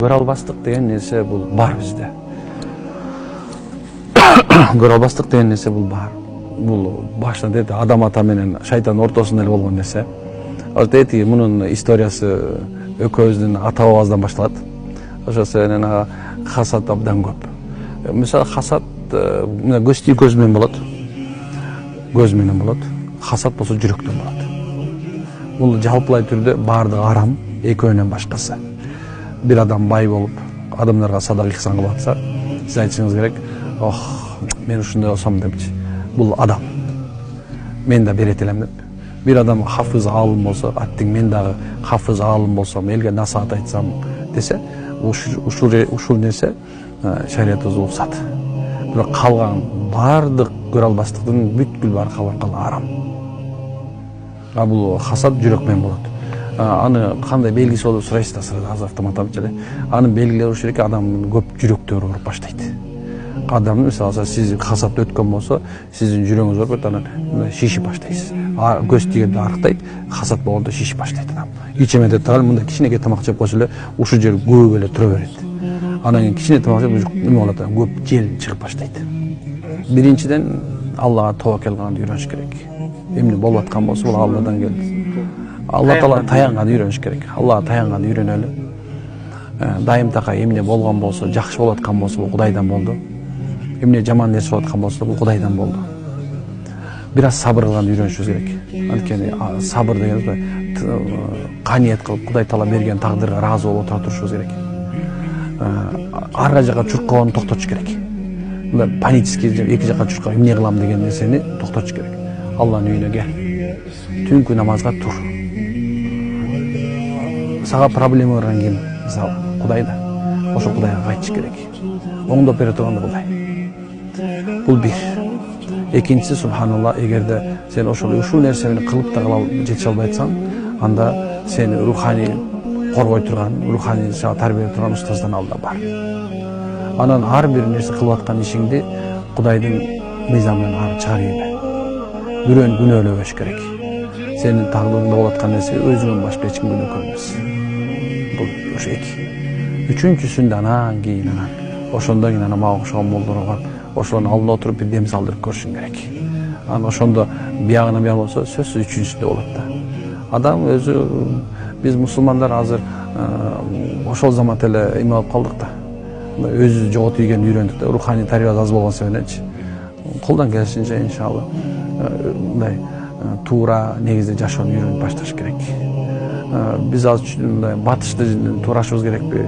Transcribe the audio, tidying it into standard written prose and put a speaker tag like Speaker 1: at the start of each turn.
Speaker 1: Көре албастык деген нерсе бул бар бизде. Көре албастык деген нерсе бул бар. Бул башта деди адам ата менен шайтан ортосунда эле болгон нерсе. Дети мунун историясы экөөбүздүн ата бабабыздан башталат. Ошо себептен хасат абдан көп. Мисалы хасат көз тиүү көз менен болот. Көз менен болот. Хасат болсо жүрөктөн болот. Бул жалпылай түрдө баардыгы арам, экөөнөн башкасы. Bir adam бай болуп, адамдарга садак ихсан кылып атса, сиз айтышыңыз керек, мен ушундай болсом депчи. Бул адам. Мен да берет элем деп. Bir adam хафыз алым болсо, аттың мен дагы хафыз алым болсом, элге насаат айтсам десе, ушул нерсе шарият рухсат. Бирок калган бардык көрө албастыктын бүткүл баары калган арам. Бул хасад жүрөк менен болот. Аны кандай белгиси болуп сурайсыз да сразу аз автоматом эле. Аны белгилөө болуш керек, адамдын көп жүрөктөрү ооруп баштайт. Адамдын мисалы сиз хасат өткөн болсо, сиздин жүрөгүңүз ооруп анан шишип баштайсыз. Көз тигенде арыктайт, хасат болгондо шишип баштайт адам. Ичеме деп турган мындай кичинекей тамак жеп койсо эле ушул жер көөп эле тура берет. Анан кийин кичине тамак жеп неме болот, көп жел чыгып баштайт. Биринчиден Аллага таваккал кылганды үйрөнүш керек. Эмне болуп аткан болсо бул Алладан келди. Алла Таала таянганды үйрөнүш керек. Аллага таянганды үйрөнөлү. Дайым такай эмне болгон болсо, жакшы болуп аткан болсо бул Кудайдан болду. Эмне жаман нерсе болуп аткан болсо бул Кудайдан болду. Бир аз сабыр кылганды үйрөнүшүбүз керек. Анткени сабыр деген каниет кылып Кудай Таала берген тагдырга ыраазы болуп отура турушубуз керек. Арга жака чуркоонду токтотуш керек. Панически эки жака чуркап эмне кылам деген нерсени токтотуш керек. Алланын үйүнө кел. Түнкү намазга тур. Сага проблема барган ким? Мисалы Кудай да. Ошо Кудайга кайтыш керек. Оңдоп бере турган Кудай. Бул бир. Экинчиси субханалла, эгерде сен ушул нерсени кылып да жете албайсаң, анда сени руханий коргой турган, руханий сага тарбиялеп турган устаздан алда бар. Анан ар бир нерсе кылып аткан ишиңди Кудайдын мыйзамынан ары чыгарып ийме. Бирөөнү күнөөлөбөш керек. Сенин тагдырыңда болуп аткан нерсе өзүңөн башка эч ким күнөөкөр эмес. Бул ошо эки. Үчүнчүсүндө анан кийин ошондон кийин мага окшогон молдор бар. Ошонун алдында отуруп бир дем салдырып көрүшүң керек. Анан ошондо биягынан бияк болсо сөзсүз үчүнчүсүндө болот да. Адам өзү биз мусулмандар азыр ошол замат эле эме болуп калдык да. Өзү жоготуп ийгенди үйрөндүк да. Руханий тарбия аз болгон себебиненчи. Колдон келишинче иншалла мындай туура негизде жашоону үйрөнүп башташ керек. Биз азыр мындай батышты туурашыбыз керекпи?